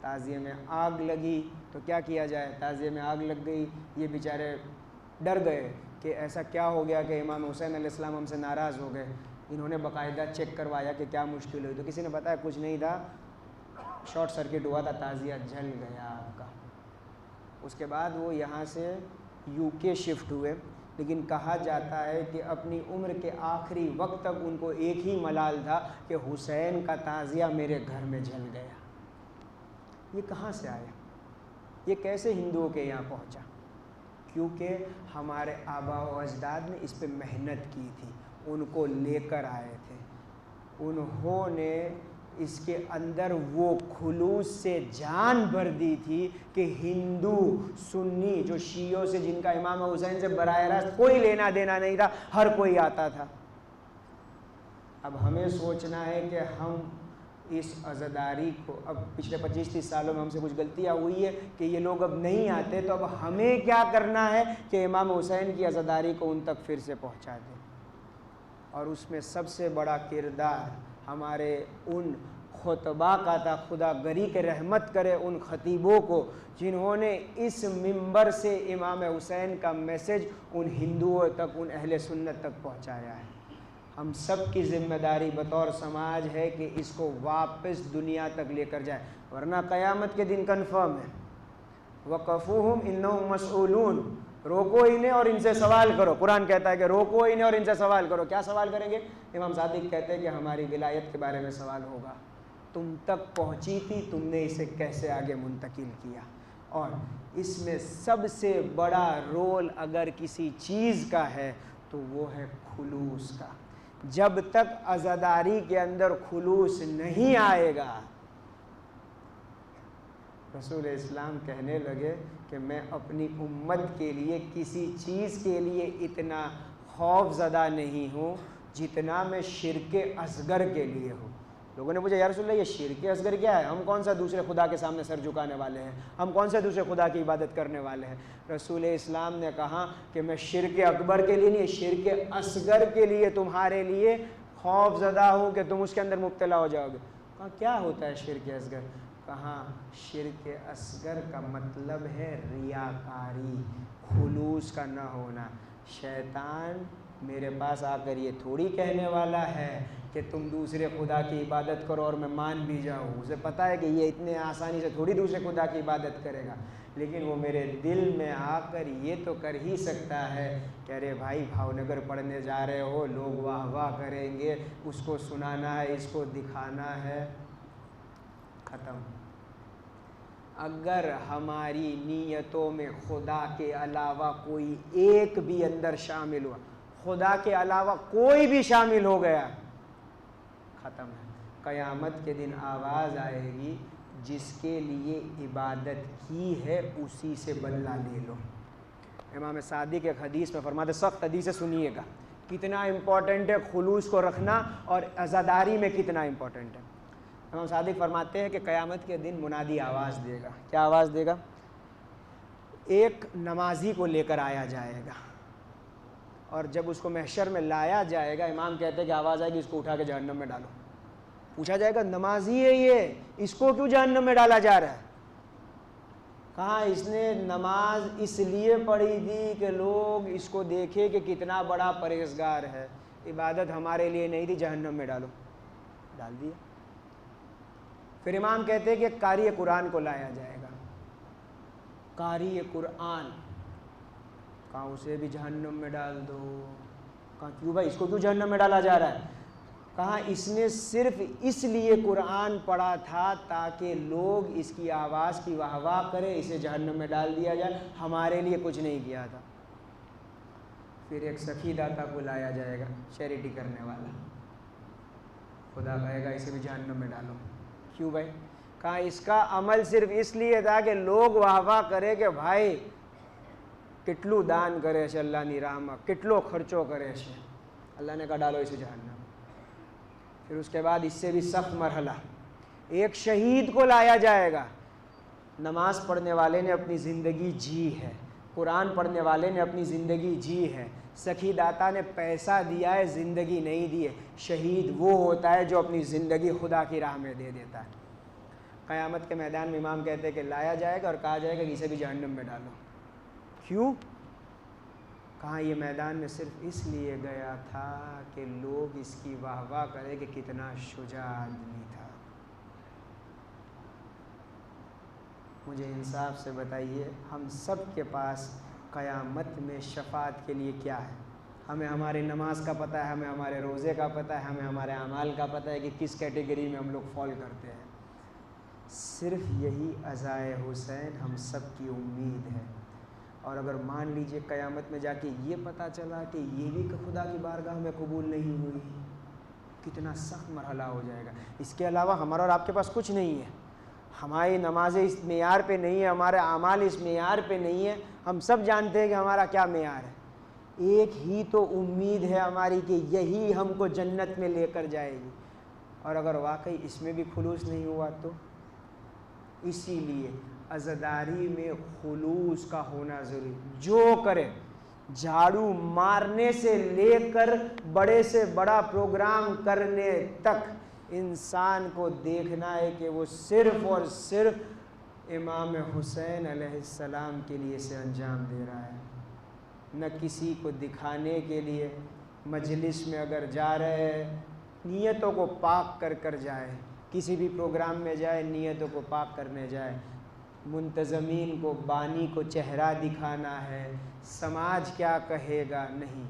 تعزیے میں آگ لگی تو کیا کیا جائے، تعزیے میں آگ لگ گئی، یہ بیچارے ڈر گئے کہ ایسا کیا ہو گیا کہ امام حسین علیہ السلام ہم سے ناراض ہو گئے۔ انہوں نے باقاعدہ چیک کروایا کہ کیا مشکل ہوئی، تو کسی نے بتایا کچھ نہیں تھا، شارٹ سرکٹ ہوا تھا، تعزیہ جل گیا آپ کا۔ اس کے بعد وہ یہاں سے یو کے شفٹ ہوئے، لیکن کہا جاتا ہے کہ اپنی عمر کے آخری وقت تک ان کو ایک ہی ملال تھا کہ حسین کا تعزیہ میرے گھر میں جل گیا۔ یہ کہاں سے آیا؟ یہ کیسے ہندوؤں کے یہاں پہنچا؟ کیونکہ ہمارے آبا و اجداد نے اس پہ محنت کی تھی، ان کو لے کر آئے تھے، انہوں نے اس کے اندر وہ خلوص سے جان بھر دی تھی کہ ہندو سنی جو شیعوں سے، جن کا امام حسین سے براہ راست کوئی لینا دینا نہیں تھا، ہر کوئی آتا تھا۔ اب ہمیں سوچنا ہے کہ ہم اس عزاداری کو، اب پچھلے 25-30 سالوں میں ہم سے کچھ غلطیاں ہوئی ہے کہ یہ لوگ اب نہیں آتے، تو اب ہمیں کیا کرنا ہے کہ امام حسین کی عزاداری کو ان تک پھر سے پہنچا دیں۔ اور اس میں سب سے بڑا کردار ہمارے ان خطبہ کا تھا، خدا گری کے رحمت کرے ان خطیبوں کو جنہوں نے اس منبر سے امام حسین کا میسج ان ہندوؤں تک، ان اہل سنت تک پہنچایا ہے۔ ہم سب کی ذمہ داری بطور سماج ہے کہ اس کو واپس دنیا تک لے کر جائے، ورنہ قیامت کے دن کنفرم ہے۔ وَقَفُوهُمْ إِنَّهُمْ مَسْئُولُونَ، روکو انہیں اور ان سے سوال کرو۔ قرآن کہتا ہے کہ روکو انہیں اور ان سے سوال کرو۔ کیا سوال کریں گے؟ امام صادق کہتے ہیں کہ ہماری ولایت کے بارے میں سوال ہوگا، تم تک پہنچی تھی، تم نے اسے کیسے آگے منتقل کیا؟ اور اس میں سب سے بڑا رول اگر کسی چیز کا ہے تو وہ ہے خلوص کا۔ جب تک عزاداری کے اندر خلوص نہیں آئے گا، رسول اسلام کہنے لگے کہ میں اپنی امت کے لیے کسی چیز کے لیے اتنا خوف زدہ نہیں ہوں جتنا میں شرک اصغر کے لیے ہوں۔ لوگوں نے پوچھا یا رسول اللہ یہ شرک اصغر کیا ہے؟ ہم کون سا دوسرے خدا کے سامنے سر جھکانے والے ہیں؟ ہم کون سے دوسرے خدا کی عبادت کرنے والے ہیں؟ رسول اسلام نے کہا کہ میں شرک اکبر کے لیے نہیں، شرک اصغر کے لیے تمہارے لیے خوف زدہ ہوں کہ تم اس کے اندر مبتلا ہو جاؤ گے۔ کہا کیا ہوتا ہے شرک اصغر؟ کہا شرک اصغر کا مطلب ہے ریاکاری، خلوص کا نہ ہونا۔ شیطان میرے پاس آ کر یہ تھوڑی کہنے والا ہے کہ تم دوسرے خدا کی عبادت کرو اور میں مان بھی جاؤں، اسے پتہ ہے کہ یہ اتنے آسانی سے تھوڑی دوسرے خدا کی عبادت کرے گا، لیکن وہ میرے دل میں آ کر یہ تو کر ہی سکتا ہے کہ ارے بھائی بھاؤ نگر پڑھنے جا رہے ہو، لوگ واہ واہ کریں گے، اس کو سنانا ہے، اس کو دکھانا ہے، ختم۔ اگر ہماری نیتوں میں خدا کے علاوہ کوئی ایک بھی اندر شامل ہوا، خدا کے علاوہ کوئی بھی شامل ہو گیا، ختم ہے۔ قیامت کے دن آواز آئے گی جس کے لیے عبادت کی ہے اسی سے بدلہ لے لو۔ امام صادق ایک حدیث میں فرماتے، سخت حدیث ہے، سنیے گا، کتنا امپورٹنٹ ہے خلوص کو رکھنا اور عزاداری میں کتنا امپورٹنٹ ہے۔ امام صادق فرماتے ہیں کہ قیامت کے دن منادی آواز دے گا۔ کیا آواز دے گا؟ ایک نمازی کو لے کر آیا جائے گا، اور جب اس کو محشر میں لایا جائے گا، امام کہتے ہیں کہ آواز آئے گی اس کو اٹھا کے جہنم میں ڈالو۔ پوچھا جائے گا نمازی ہے یہ، اس کو کیوں جہنم میں ڈالا جا رہا ہے؟ کہاں اس نے نماز اس لیے پڑھی تھی کہ لوگ اس کو دیکھے کہ کتنا بڑا پرہیزگار ہے، عبادت ہمارے لیے نہیں تھی، جہنم میں ڈالو، ڈال دیا۔ پھر امام کہتے ہیں کہ قاری قرآن کو لایا جائے گا۔ قاری قرآن، کہاں اسے بھی جہنم میں ڈال دو؟ کہاں کیوں بھائی اس کو کیوں جہنم میں ڈالا جا رہا ہے؟ کہاں اس نے صرف اس لیے قرآن پڑھا تھا تاکہ لوگ اس کی آواز کی واہ واہ کرے، اسے جہنم میں ڈال دیا جائے، ہمارے لیے کچھ نہیں کیا تھا۔ پھر ایک سخی داتا کو لایا جائے گا، چیریٹی کرنے والا، خدا کہے گا اسے بھی جہنم میں ڈالو۔ کیوں بھائی؟ کہاں اس کا عمل صرف اس لیے تھا کہ لوگ واہ واہ کرے کہ بھائی کتلو دان کرے سے اللہ نی راہ میں، کتلو خرچو کرے سے، اللہ نے کہا ڈالو اسے جہنم۔ پھر اس کے بعد اس سے بھی سخت مرحلہ، ایک شہید کو لایا جائے گا۔ نماز پڑھنے والے نے اپنی زندگی جی ہے، قرآن پڑھنے والے نے اپنی زندگی جی ہے، سخی داتا نے پیسہ دیا ہے، زندگی نہیں دی ہے۔ شہید وہ ہوتا ہے جو اپنی زندگی خدا کی راہ میں دے دیتا ہے۔ قیامت کے میدان میں امام کہتے ہیں کہ لایا جائے گا اور کہا جائے گا کہ اسے بھی جہنم میں ڈالو۔ کیوں؟ کہاں یہ میدان میں صرف اس لیے گیا تھا کہ لوگ اس کی واہ واہ کرے کہ کتنا شجاع آدمی تھا۔ مجھے انصاف سے بتائیے، ہم سب کے پاس قیامت میں شفاعت کے لیے کیا ہے؟ ہمیں ہماری نماز کا پتہ ہے، ہمیں ہمارے روزے کا پتہ ہے، ہمیں ہمارے اعمال کا پتہ ہے کہ کس کیٹیگری میں ہم لوگ فال کرتے ہیں۔ صرف یہی عزائے حسین ہم سب کی امید ہے۔ اور اگر مان لیجئے قیامت میں جا کے یہ پتہ چلا کہ یہ بھی خدا کی بارگاہ میں قبول نہیں ہوئی، کتنا سخت مرحلہ ہو جائے گا۔ اس کے علاوہ ہمارا اور آپ کے پاس کچھ نہیں ہے، ہماری نمازیں اس معیار پہ نہیں ہے، ہمارے اعمال اس معیار پہ نہیں ہے، ہم سب جانتے ہیں کہ ہمارا کیا معیار ہے۔ ایک ہی تو امید ہے ہماری کہ یہی ہم کو جنت میں لے کر جائے گی، اور اگر واقعی اس میں بھی خلوص نہیں ہوا تو اسی لیے عزاداری میں خلوص کا ہونا ضروری۔ جو کرے، جھاڑو مارنے سے لے کر بڑے سے بڑا پروگرام کرنے تک انسان کو دیکھنا ہے کہ وہ صرف اور صرف امام حسین علیہ السلام کے لیے سے انجام دے رہا ہے، نہ کسی کو دکھانے کے لیے۔ مجلس میں اگر جا رہے ہیں، نیتوں کو پاک کر کر جائے، کسی بھی پروگرام میں جائے نیتوں کو پاک کرنے جائے۔ منتظمین کو، بانی کو چہرہ دکھانا ہے، سماج کیا کہے گا، نہیں،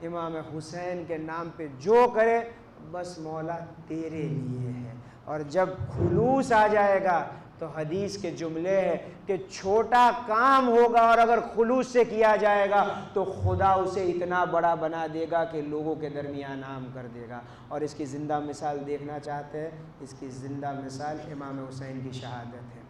امام حسین کے نام پہ جو کرے بس مولا تیرے لیے ہے۔ اور جب خلوص آ جائے گا تو حدیث کے جملے ہیں کہ چھوٹا کام ہوگا اور اگر خلوص سے کیا جائے گا تو خدا اسے اتنا بڑا بنا دے گا کہ لوگوں کے درمیان عام کر دے گا۔ اور اس کی زندہ مثال دیکھنا چاہتے ہیں، اس کی زندہ مثال امام حسین کی شہادت ہے۔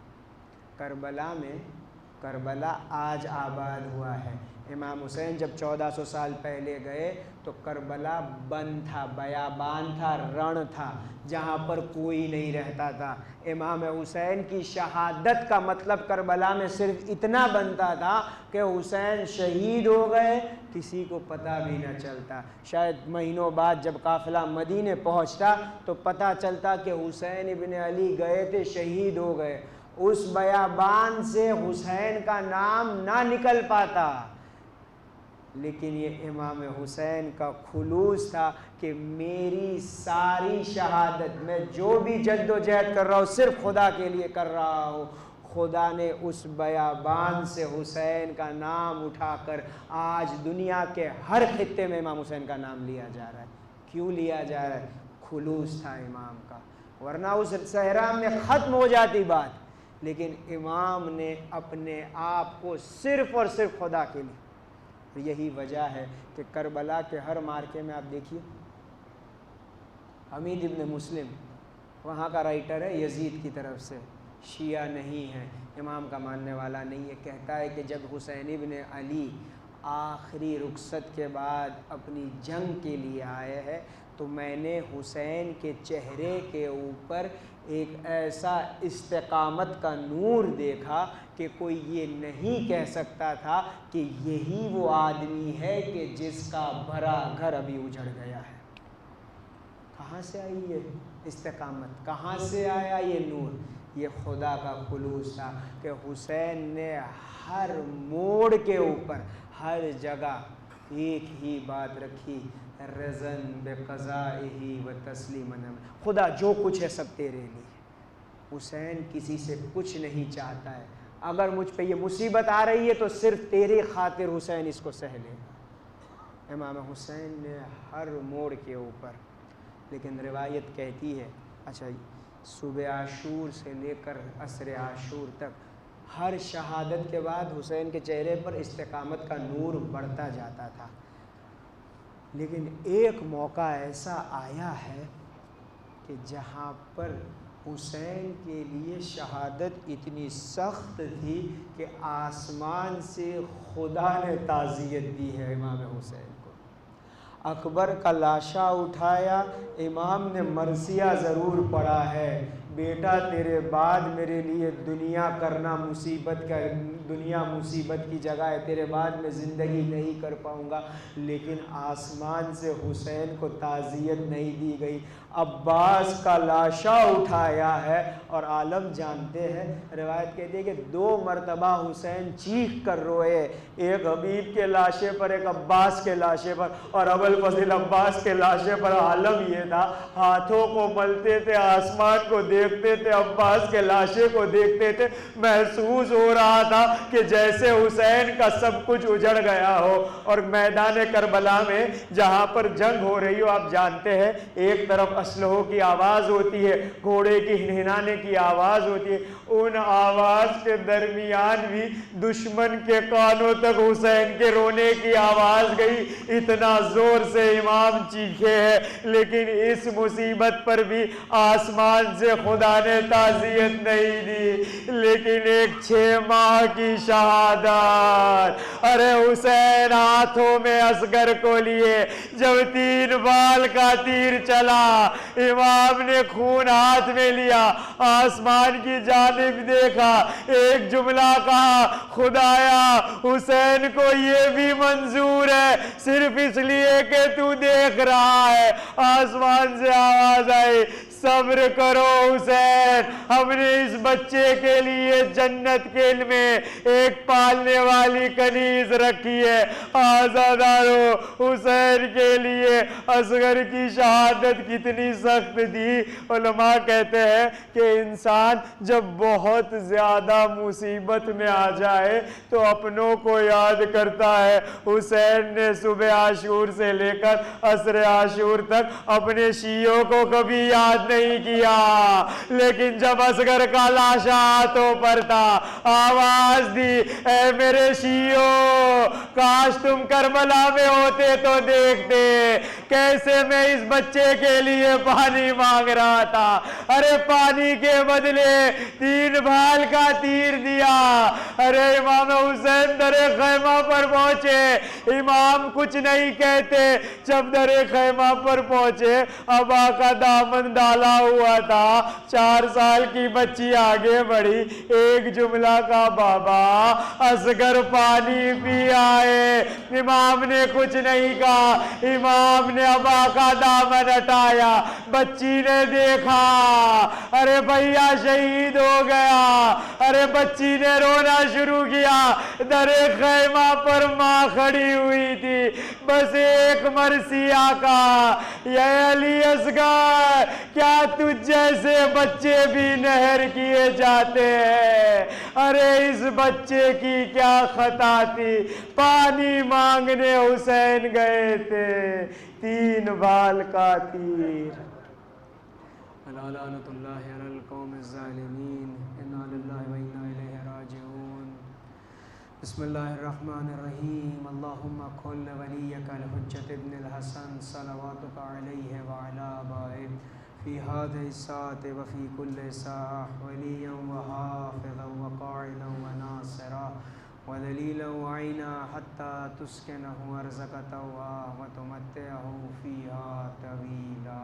کربلا آج آباد ہوا ہے۔ امام حسین جب 1400 سال پہلے گئے تو کربلا بند تھا، بیابان تھا، رن تھا، جہاں پر کوئی نہیں رہتا تھا۔ امام حسین کی شہادت کا مطلب کربلا میں صرف اتنا بنتا تھا کہ حسین شہید ہو گئے، کسی کو پتہ بھی نہ چلتا۔ شاید مہینوں بعد جب قافلہ مدینے پہنچتا تو پتہ چلتا کہ حسین ابن علی گئے تھے، شہید ہو گئے۔ اس بیابان سے حسین کا نام نہ نکل پاتا، لیکن یہ امام حسین کا خلوص تھا کہ میری ساری شہادت، میں جو بھی جد و جہد کر رہا ہوں صرف خدا کے لیے کر رہا ہوں۔ خدا نے اس بیابان سے حسین کا نام اٹھا کر آج دنیا کے ہر خطے میں امام حسین کا نام لیا جا رہا ہے۔ کیوں لیا جا رہا ہے؟ خلوص تھا امام کا، ورنہ اس صحرا میں ختم ہو جاتی بات، لیکن امام نے اپنے آپ کو صرف اور صرف خدا کے لیے۔ یہی وجہ ہے کہ کربلا کے ہر مارکے میں آپ دیکھیے حمید ابن مسلم وہاں کا رائٹر ہے، یزید کی طرف سے، شیعہ نہیں ہے، امام کا ماننے والا نہیں ہے، کہتا ہے کہ جب حسین ابن علی آخری رخصت کے بعد اپنی جنگ کے لیے آئے ہیں تو میں نے حسین کے چہرے کے اوپر ایک ایسا استقامت کا نور دیکھا کہ کوئی یہ نہیں کہہ سکتا تھا کہ یہی وہ آدمی ہے کہ جس کا بھرا گھر ابھی اجڑ گیا ہے۔ کہاں سے آئی یہ استقامت؟ کہاں سے آیا یہ نور؟ یہ خدا کا خلوص تھا کہ حسین نے ہر موڑ کے اوپر، ہر جگہ ایک ہی بات رکھی، رضن بقضائہ و تسلیما، خدا جو کچھ ہے سب تیرے لیے۔ حسین کسی سے کچھ نہیں چاہتا ہے، اگر مجھ پہ یہ مصیبت آ رہی ہے تو صرف تیری خاطر حسین اس کو سہ لے گا۔ امام حسین نے ہر موڑ کے اوپر، لیکن روایت کہتی ہے، اچھا صبح عاشور سے لے کر عصر عاشور تک ہر شہادت کے بعد حسین کے چہرے پر استقامت کا نور بڑھتا جاتا تھا، لیکن ایک موقع ایسا آیا ہے کہ جہاں پر حسین کے لیے شہادت اتنی سخت تھی کہ آسمان سے خدا نے تعزیت دی ہے امام حسین کو۔ اکبر کا لاشا اٹھایا، امام نے مرثیہ ضرور پڑھا ہے، بیٹا تیرے بعد میرے لیے دنیا کرنا مصیبت کا، دنیا مصیبت کی جگہ ہے، تیرے بعد میں زندگی نہیں کر پاؤں گا، لیکن آسمان سے حسین کو تعزیت نہیں دی گئی۔ عباس کا لاشا اٹھایا ہے، اور عالم جانتے ہیں، روایت کہتی ہے کہ 2 مرتبہ حسین چیخ کر روئے، ایک حبیب کے لاشے پر، ایک عباس کے لاشے پر، اور ابوالفضل عباس کے لاشے پر عالم یہ تھا، ہاتھوں کو ملتے تھے، آسمان کو دیکھتے تھے، عباس کے لاشے کو دیکھتے تھے، محسوس ہو رہا تھا کہ جیسے حسین کا سب کچھ اجڑ گیا ہو۔ اور میدان کربلا میں جہاں پر جنگ ہو رہی ہو، آپ جانتے ہیں ایک طرف اسلحوں کی آواز ہوتی ہے، گھوڑے کی ہنہنانے کی آواز ہوتی ہے، ان آواز کے درمیان بھی دشمن کے کانوں تک حسین کے رونے کی آواز گئی، اتنا زور سے امام چیخے ہیں، لیکن اس مصیبت پر بھی آسمان سے خدا نے تعزیت نہیں دی۔ لیکن ایک 6 ماہ کی شہادت، ارے حسین ہاتھوں میں اصغر کو لیے، جب 3 بال کا تیر چلا، امام نے خون ہاتھ میں لیا، آسمان کی جانب دیکھا، ایک جملہ کہا، خدایا حسین کو یہ بھی منظور ہے، صرف اس لیے کہ تو دیکھ رہا ہے۔ آسمان سے آواز آئی، صبر کرو حسین، ہم نے اس بچے کے لیے جنت کے میں ایک پالنے والی کنیز رکھی ہے، آزادارو۔ حسین کے لیے اصغر کی شہادت کتنی سخت تھی۔ علماء کہتے ہیں کہ انسان جب بہت زیادہ مصیبت میں آ جائے تو اپنوں کو یاد کرتا ہے۔ حسین نے صبح عاشور سے لے کر عصر عاشور تک اپنے شیعوں کو کبھی یاد نہیں کیا، لیکن جب اصغر کا لاشا ہاتھوں پر تھا، آواز دی، اے میرے شیعوں، کاش تم کربلا میں ہوتے تو دیکھتے کیسے میں اس بچے کے لیے پانی مانگ رہا تھا۔ ارے پانی کے بدلے 3 بھال کا تیر دیا۔ ارے امام حسین در خیمہ پر پہنچے، امام کچھ نہیں کہتے، جب در خیمہ پر پہنچے، ابا کا دامن ڈالا ہوا تھا، 4 سال کی بچی آگے بڑھی، ایک جملہ کا، بابا اصغر پانی پی آئے۔ امام نے کچھ نہیں کہا، امام نے ابا کا دامن ہٹایا، بچی نے دیکھا، ارے بھیا شہید ہو گیا۔ ارے بچی نے رونا شروع کیا، در خیمہ پر ماں کھڑی ہوئی تھی، بس ایک مرثیہ کا، یا علی اصغر، کیا تجھ جیسے بچے بھی نہر کیے جاتے ہیں؟ ارے اس بچے کی کیا خطا تھی؟ پانی مانگنے حسین گئے تھے، 3 بال کا تیر۔ لعنت اللہ علی القوم الظالمین، انا للہ و انا الیہ راجعون۔ بسم اللہ الرحمن الرحیم اللہم کل ولیک الحجت ابن الحسن صلواتک علیہ وعلی آبائہ فی هذه الساعة وفی کل ساعة ولیا وحافظا وقاعدا وناصرا ودلیلا وعینا حتی تسکنہ ارضک طوعا وتمتعہ فیہا طویلا.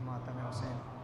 ماتم حسین.